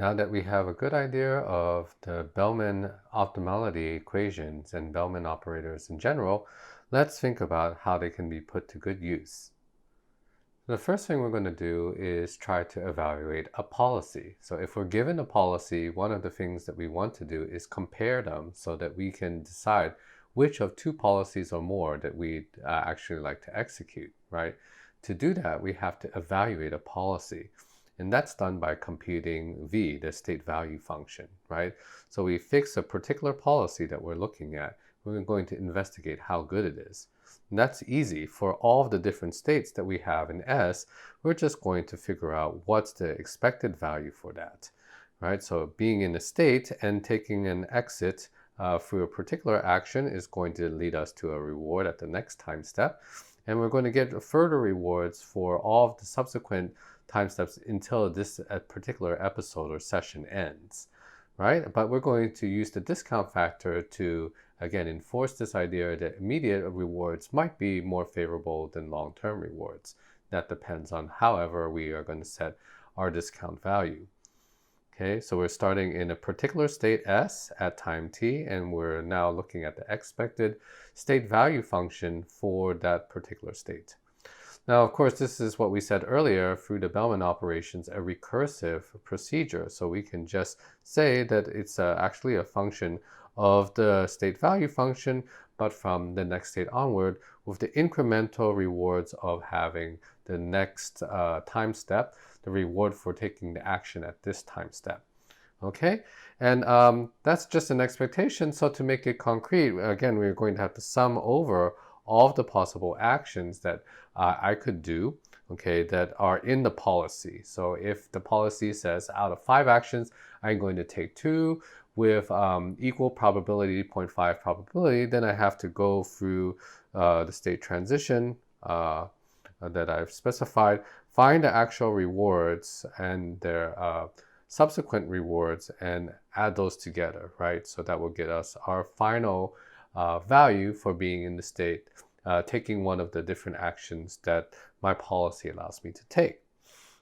Now that we have a good idea of the Bellman optimality equations and Bellman operators in general, let's think about how they can be put to good use. The first thing we're going to do is try to evaluate a policy. So if we're given a policy, one of the things that we want to do is compare them so that we can decide which of two policies or more that we'd actually like to execute, right? To do that, we have to evaluate a policy. And that's done by computing V, the state value function, right? So we fix a particular policy that we're looking at. We're going to investigate how good it is. And that's easy. For all of the different states that we have in S, we're just going to figure out what's the expected value for that, right? So being in a state and taking an exit through a particular action is going to lead us to a reward at the next time step. And we're going to get further rewards for all of the subsequent time steps until this particular episode or session ends, right? But we're going to use the discount factor to, again, enforce this idea that immediate rewards might be more favorable than long-term rewards. That depends on however we are going to set our discount value. Okay, so we're starting in a particular state S at time t, and we're now looking at the expected state value function for that particular state. Now, of course, this is what we said earlier through the Bellman operations, a recursive procedure. So we can just say that it's actually a function of the state value function, but from the next state onward with the incremental rewards of having the next time step, the reward for taking the action at this time step. Okay, and that's just an expectation. So to make it concrete, again, we're going to have to sum over all of the possible actions that I could do, okay, that are in the policy. So if the policy says out of 5 actions, I'm going to take 2 with equal probability, 0.5 probability, then I have to go through the state transition that I've specified, find the actual rewards and their subsequent rewards and add those together, right? So that will get us our final value for being in the state, taking one of the different actions that my policy allows me to take.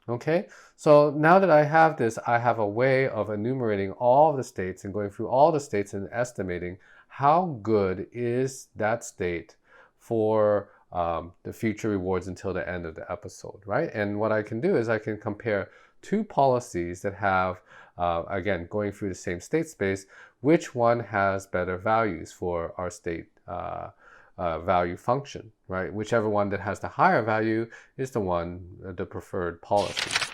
Okay, so now that I have this, I have a way of enumerating all of the states and going through all the states and estimating how good is that state for the future rewards until the end of the episode, right? And what I can do is I can compare 2 policies that have, again, going through the same state space, which one has better values for our state value function, right? Whichever one that has the higher value is the preferred policy,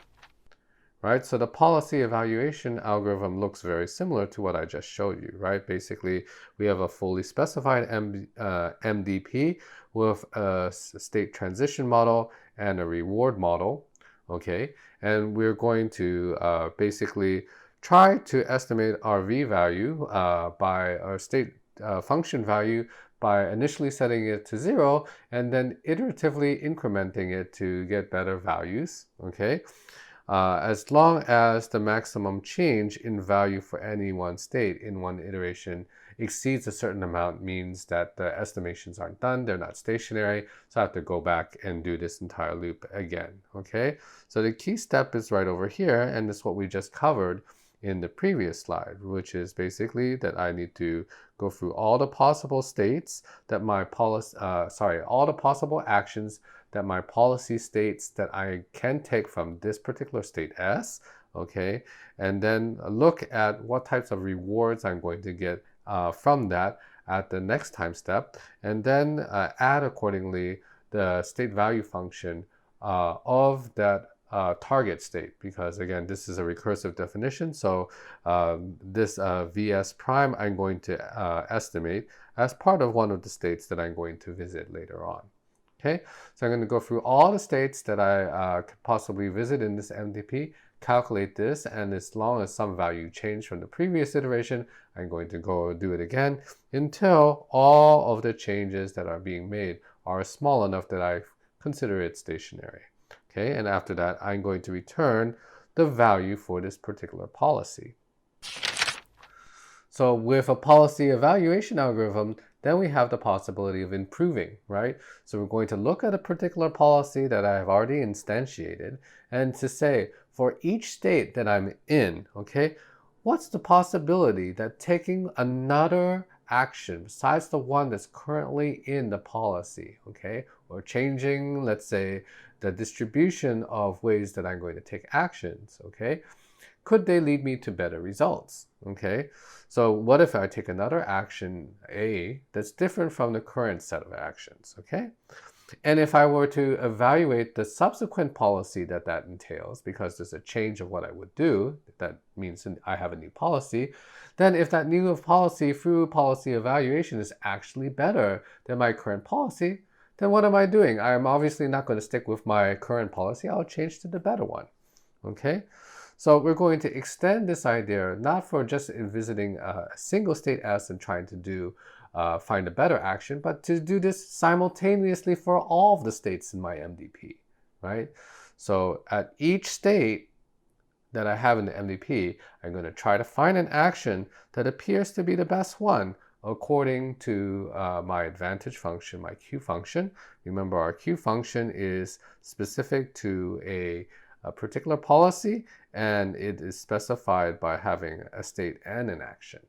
right? So the policy evaluation algorithm looks very similar to what I just showed you, right? Basically, we have a fully specified MDP with a state transition model and a reward model, okay? And we're going to basically try to estimate our V value by our state function value by initially setting it to 0 and then iteratively incrementing it to get better values, okay? As long as the maximum change in value for any one state in one iteration exceeds a certain amount, means that the estimations aren't done, they're not stationary, so I have to go back and do this entire loop again, okay? So the key step is right over here, and this is what we just covered in the previous slide, which is basically that I need to go through all the possible states that my policy, all the possible actions that my policy states that I can take from this particular state S, okay? And then look at what types of rewards I'm going to get from that at the next time step, and then add accordingly the state value function of that target state, because again, this is a recursive definition. So this VS prime I'm going to estimate as part of one of the states that I'm going to visit later on. Okay, so I'm going to go through all the states that I could possibly visit in this MDP, calculate this, and as long as some value changed from the previous iteration, I'm going to go do it again until all of the changes that are being made are small enough that I consider it stationary. Okay, and after that, I'm going to return the value for this particular policy. So with a policy evaluation algorithm, then we have the possibility of improving, right? So we're going to look at a particular policy that I have already instantiated and to say, for each state that I'm in, okay, what's the possibility that taking another action besides the one that's currently in the policy, okay, or changing, let's say, the distribution of ways that I'm going to take actions, okay, could they lead me to better results, okay? So what if I take another action A that's different from the current set of actions, okay? And if I were to evaluate the subsequent policy that entails, because there's a change of what I would do, that means I have a new policy, then if that new policy through policy evaluation is actually better than my current policy, then what am I doing? I'm obviously not going to stick with my current policy. I'll change to the better one, okay? So we're going to extend this idea not for just visiting a single state S and trying to find a better action, but to do this simultaneously for all of the states in my MDP, right? So at each state that I have in the MDP, I'm going to try to find an action that appears to be the best one according to my advantage function, my Q function. Remember, our Q function is specific to a particular policy, and it is specified by having a state and an action.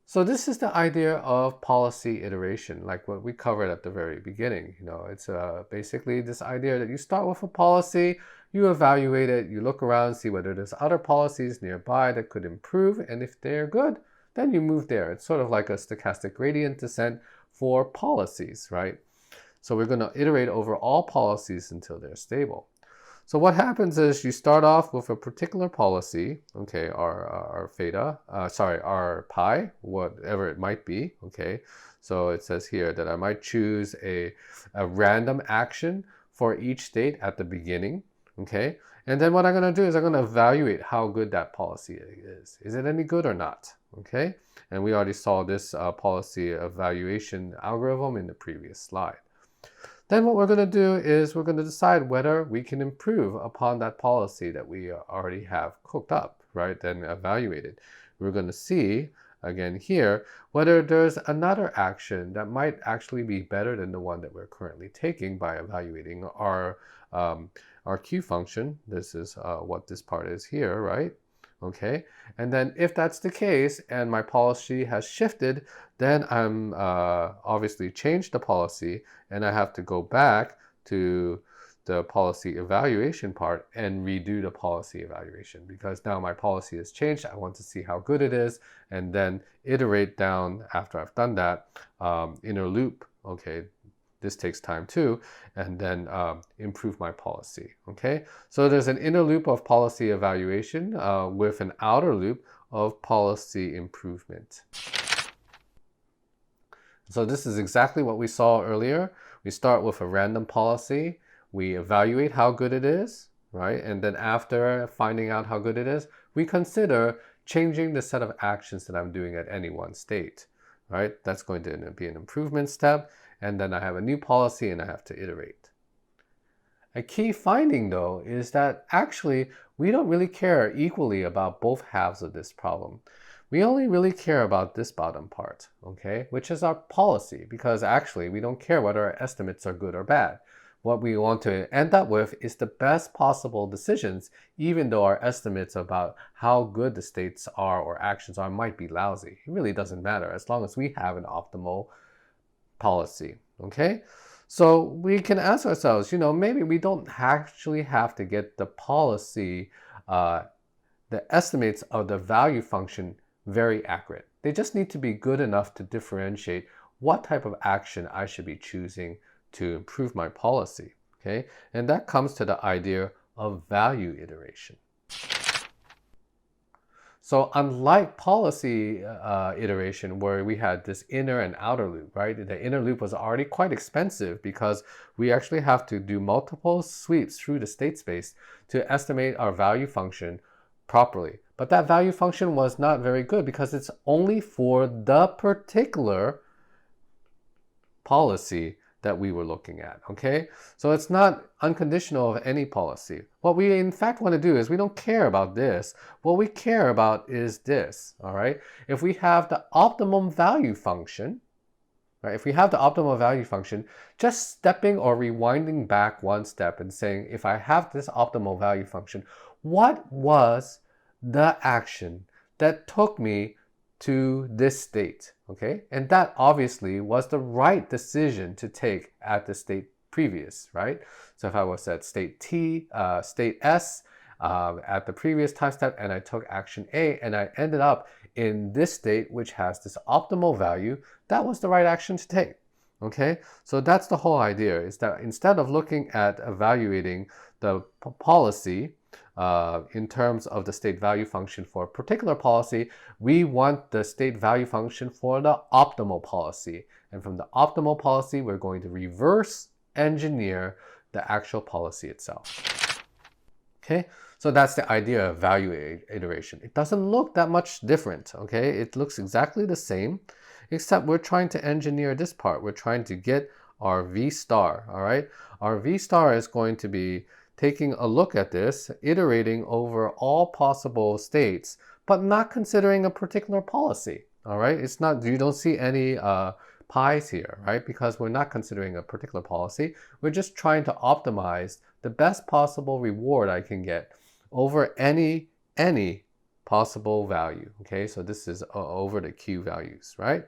So this is the idea of policy iteration, like what we covered at the very beginning. It's basically this idea that you start with a policy, you evaluate it, you look around, see whether there's other policies nearby that could improve, and if they're good, then you move there. It's sort of like a stochastic gradient descent for policies, right? So we're going to iterate over all policies until they're stable. So what happens is you start off with a particular policy, okay, our pi, whatever it might be, okay. So it says here that I might choose a random action for each state at the beginning, okay. And then what I'm going to do is I'm going to evaluate how good that policy is. Is it any good or not, okay? And we already saw this policy evaluation algorithm in the previous slide. Then what we're going to do is we're going to decide whether we can improve upon that policy that we already have cooked up, right, and evaluated. We're going to see, again here, whether there's another action that might actually be better than the one that we're currently taking by evaluating our Q function. This is what this part is here, right? Okay, and then if that's the case and my policy has shifted, then I'm obviously changed the policy and I have to go back to the policy evaluation part and redo the policy evaluation, because now my policy has changed. I want to see how good it is and then iterate down after I've done that inner loop. Okay, this takes time too, and then improve my policy, okay? So there's an inner loop of policy evaluation with an outer loop of policy improvement. So this is exactly what we saw earlier. We start with a random policy, we evaluate how good it is, right? And then after finding out how good it is, we consider changing the set of actions that I'm doing at any one state, right? That's going to be an improvement step. And then I have a new policy and I have to iterate. A key finding though is that actually we don't really care equally about both halves of this problem. We only really care about this bottom part, okay, which is our policy, because actually we don't care whether our estimates are good or bad. What we want to end up with is the best possible decisions, even though our estimates about how good the states are or actions are might be lousy. It really doesn't matter as long as we have an optimal policy, okay? So we can ask ourselves, maybe we don't actually have to get the policy, the estimates of the value function very accurate. They just need to be good enough to differentiate what type of action I should be choosing to improve my policy, okay? And that comes to the idea of value iteration. So unlike policy iteration where we had this inner and outer loop, right? The inner loop was already quite expensive because we actually have to do multiple sweeps through the state space to estimate our value function properly. But that value function was not very good because it's only for the particular policy that we were looking at, okay? So it's not unconditional of any policy. What we in fact want to do is we don't care about this. What we care about is this, all right? If we have the optimum value function, right? If we have the optimal value function, just stepping or rewinding back one step and saying, if I have this optimal value function, what was the action that took me to this state, okay? And that obviously was the right decision to take at the state previous, right? So if I was at state T, state S, at the previous time step, and I took action A, and I ended up in this state, which has this optimal value, that was the right action to take, okay? So that's the whole idea, is that instead of looking at evaluating the policy in terms of the state value function for a particular policy, we want the state value function for the optimal policy. And from the optimal policy, we're going to reverse engineer the actual policy itself. Okay, so that's the idea of value iteration. It doesn't look that much different, okay? It looks exactly the same, except we're trying to engineer this part. We're trying to get our V star, all right? Our V star is going to be taking a look at this, iterating over all possible states, but not considering a particular policy, all right? It's not, you don't see any pies here, right? Because we're not considering a particular policy. We're just trying to optimize the best possible reward I can get over any possible value, okay? So this is over the Q values, right?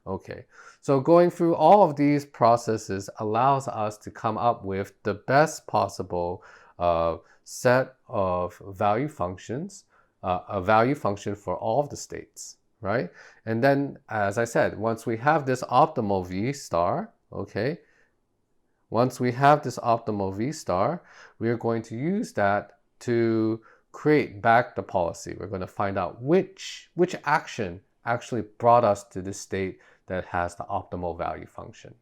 Okay, so going through all of these processes allows us to come up with the best possible set of value functions, a value function for all of the states, right? And then, as I said, once we have this optimal V star, okay, once we have this optimal V star, we are going to use that to create back the policy. We're going to find out which action actually brought us to this state that has the optimal value function.